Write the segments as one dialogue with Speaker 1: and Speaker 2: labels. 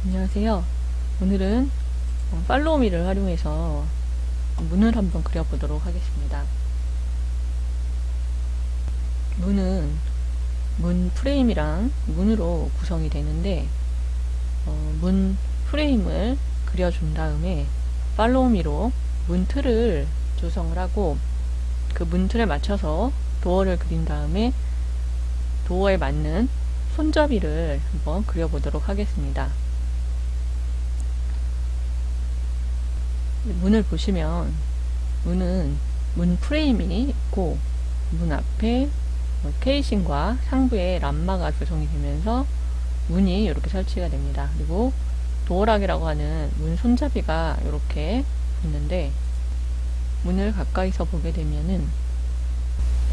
Speaker 1: 안녕하세요. 오늘은 팔로우미를 활용해서 문을 한번 그려보도록 하겠습니다. 문은 문 프레임이랑 문으로 구성이 되는데 문 프레임을 그려준 다음에 팔로우미로 문 틀을 조성을 하고 그 문 틀에 맞춰서 도어를 그린 다음에 도어에 맞는 손잡이를 한번 그려보도록 하겠습니다. 문을 보시면 문은 문 프레임이 있고 문 앞에 케이싱과 상부에 람마가 조성이 되면서 문이 이렇게 설치가 됩니다. 그리고 도어락이라고 하는 문 손잡이가 이렇게 붙는데 문을 가까이서 보게 되면은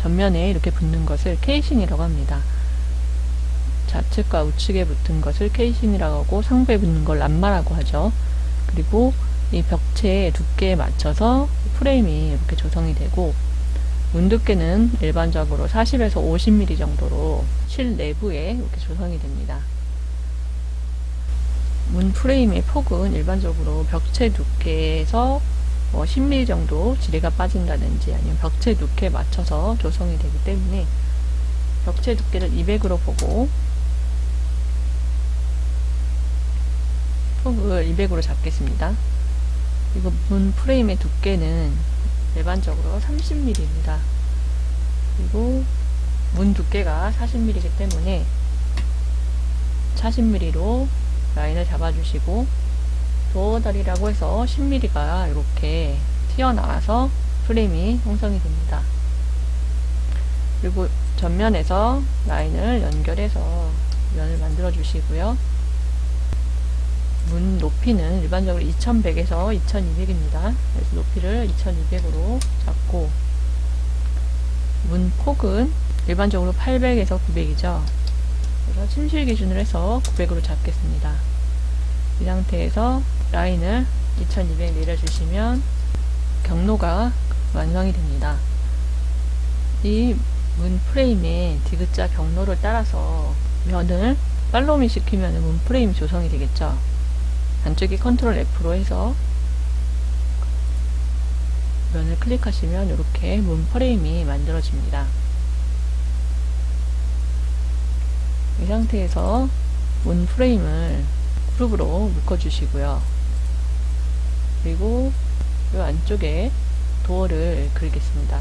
Speaker 1: 전면에 이렇게 붙는 것을 케이싱이라고 합니다. 좌측과 우측에 붙은 것을 케이싱이라고 하고 상부에 붙는 걸 람마라고 하죠. 그리고 이 벽체의 두께에 맞춰서 프레임이 이렇게 조성이 되고 문 두께는 일반적으로 40에서 50mm 정도로 실 내부에 이렇게 조성이 됩니다. 문 프레임의 폭은 일반적으로 벽체 두께에서 10mm 정도 지뢰가 빠진다든지 아니면 벽체 두께에 맞춰서 조성이 되기 때문에 벽체 두께를 200으로 보고 폭을 200으로 잡겠습니다. 그리고 문 프레임의 두께는 일반적으로 30mm입니다. 그리고 문 두께가 40mm이기 때문에 40mm로 라인을 잡아주시고 도어 다리라고 해서 10mm가 이렇게 튀어나와서 프레임이 형성이 됩니다. 그리고 전면에서 라인을 연결해서 면을 만들어 주시고요. 문 높이는 일반적으로 2100에서 2200입니다. 그래서 높이를 2200으로 잡고 문 폭은 일반적으로 800에서 900이죠. 그래서 침실 기준으로 해서 900으로 잡겠습니다. 이 상태에서 라인을 2200 내려주시면 경로가 완성이 됩니다. 이 문 프레임의 디귿자 경로를 따라서 면을 팔로우미 시키면 문 프레임이 조성이 되겠죠. 안쪽에 컨트롤 F로 해서 면을 클릭하시면 이렇게 문 프레임이 만들어집니다. 이 상태에서 문 프레임을 그룹으로 묶어주시고요. 그리고 이 안쪽에 도어를 그리겠습니다.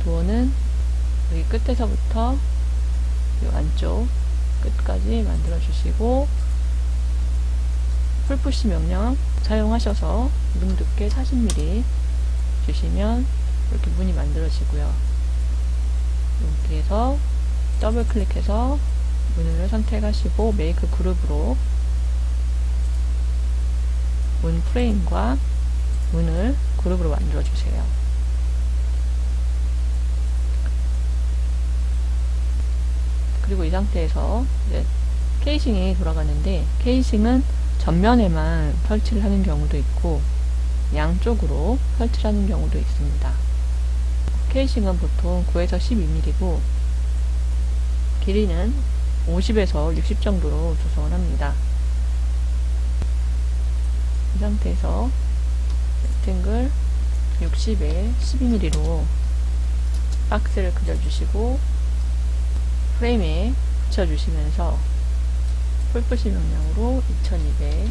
Speaker 1: 도어는 여기 끝에서부터 이 안쪽 끝까지 만들어 주시고 풀푸시 명령 사용하셔서 문 두께 40mm 주시면 이렇게 문이 만들어지고요. 여기에서 더블 클릭해서 문을 선택하시고 메이크 그룹으로 문 프레임과 문을 그룹으로 만들어 주세요. 그리고 이 상태에서 이제 케이싱이 돌아가는데 케이싱은 전면에만 설치를 하는 경우도 있고 양쪽으로 설치를 하는 경우도 있습니다. 케이싱은 보통 9에서 12mm고 길이는 50에서 60 정도로 조성을 합니다. 이 상태에서 렉탱글 60에 12mm로 박스를 그려주시고 프레임에 붙여주시면서 풀푸시 명령으로 2200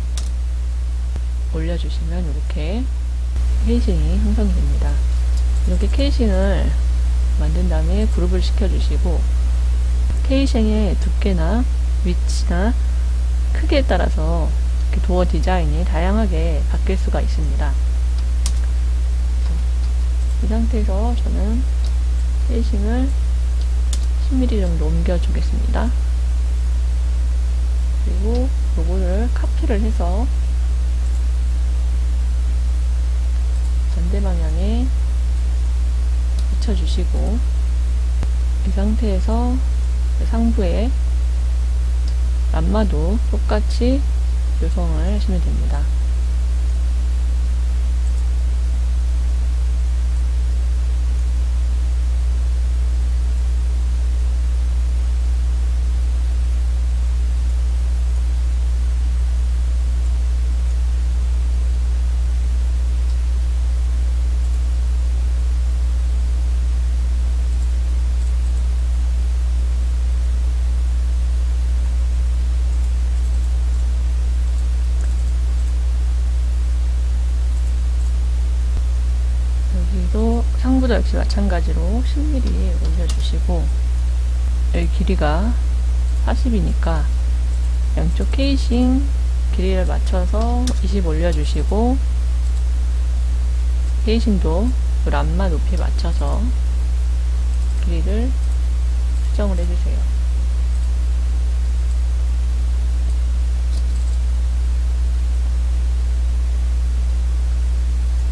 Speaker 1: 올려주시면 이렇게 케이싱이 형성이 됩니다. 이렇게 케이싱을 만든 다음에 그룹을 시켜주시고 케이싱의 두께나 위치나 크기에 따라서 이렇게 도어 디자인이 다양하게 바뀔 수가 있습니다. 이 상태에서 저는 케이싱을 10mm 정도 옮겨주겠습니다. 그리고 요거를 카피를 해서 반대 방향에 붙여주시고 이 상태에서 상부에 람마도 똑같이 조성을 하시면 됩니다. 역시 마찬가지로 10mm 올려주시고, 여기 길이가 40이니까 양쪽 케이싱 길이를 맞춰서 20 올려주시고, 케이싱도 그 람마 높이에 맞춰서 길이를 수정을 해주세요.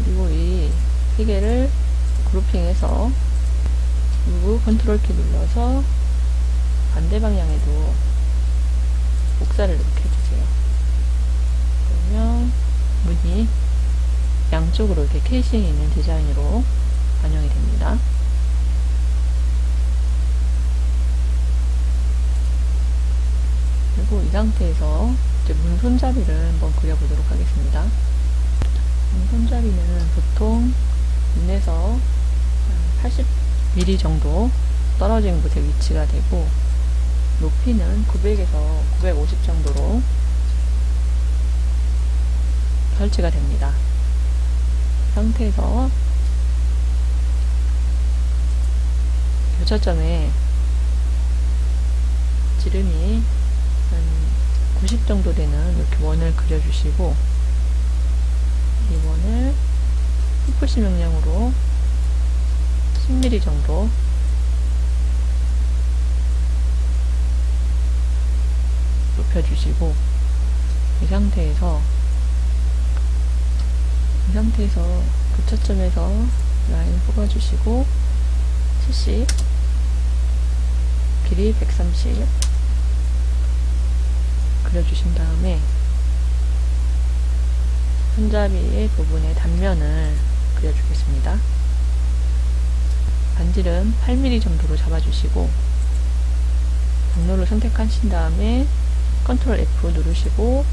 Speaker 1: 그리고 이 세 개를 그룹핑해서 그리고 컨트롤 키 눌러서 반대 방향에도 복사를 이렇게 해주세요. 그러면 문이 양쪽으로 이렇게 케이싱이 있는 디자인으로 반영이 됩니다. 그리고 이 상태에서 이제 문 손잡이를 한번 그려보도록 하겠습니다. 문 손잡이는 보통 문에서 80mm 정도 떨어진 곳에 위치가 되고, 높이는 900에서 950 정도로 설치가 됩니다. 이 상태에서 교차점에 지름이 한 90 정도 되는 이렇게 원을 그려주시고, 이 원을 푸시 명령으로 10mm 정도 높여주시고, 이 상태에서 교차점에서 라인 뽑아주시고, 70, 길이 130 그려주신 다음에 손잡이의 부분의 단면을 그려주겠습니다. 반지름 8mm 정도로 잡아주시고, 경로를 선택하신 다음에 컨트롤 F 누르시고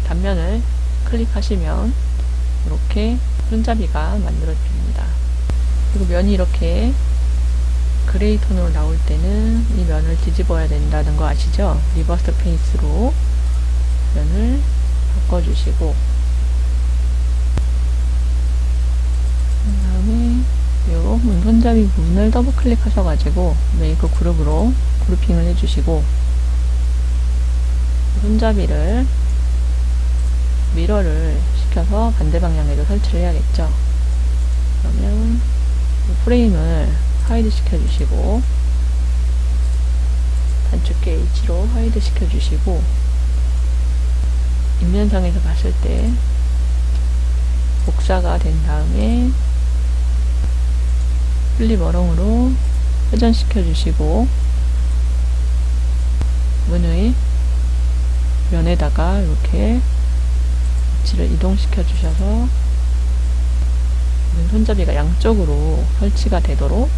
Speaker 1: 단면을 클릭하시면 이렇게 손잡이가 만들어집니다. 그리고 면이 이렇게 그레이 톤으로 나올 때는 이 면을 뒤집어야 된다는 거 아시죠? 리버스 페이스로 면을 바꿔주시고, 그 다음에 요 문 손잡이 부분을 더블 클릭하셔가지고 메이크 그룹으로 그룹핑을 해주시고, 손잡이를 미러를 시켜서 반대 방향에도 설치를 해야겠죠. 그러면 프레임을 하이드 시켜주시고, 단축키 H로 하이드 시켜주시고, 인면상에서 봤을 때 복사가 된 다음에 플립 어롱으로 회전시켜주시고, 문의 면에다가 이렇게 위치를 이동시켜 주셔서 문 손잡이가 양쪽으로 설치가 되도록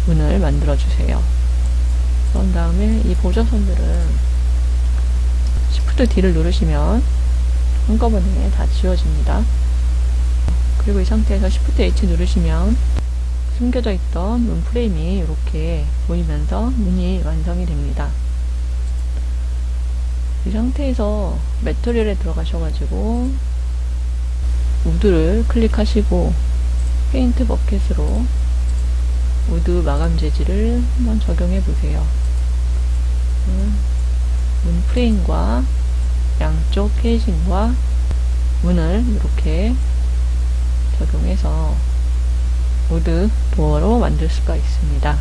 Speaker 1: 문을 만들어 주세요. 그런 다음에 이 보조선들은 Shift D를 누르시면 한꺼번에 다 지워집니다. 그리고 이 상태에서 Shift H 누르시면 숨겨져 있던 문 프레임이 이렇게 보이면서 문이 완성이 됩니다. 이 상태에서 매트리얼에 들어가셔가지고 우드를 클릭하시고 페인트 버켓으로 우드 마감 재질을 한번 적용해 보세요. 문 프레임과 양쪽 케이싱과 문을 이렇게 적용해서 우드 도어로 만들 수가 있습니다.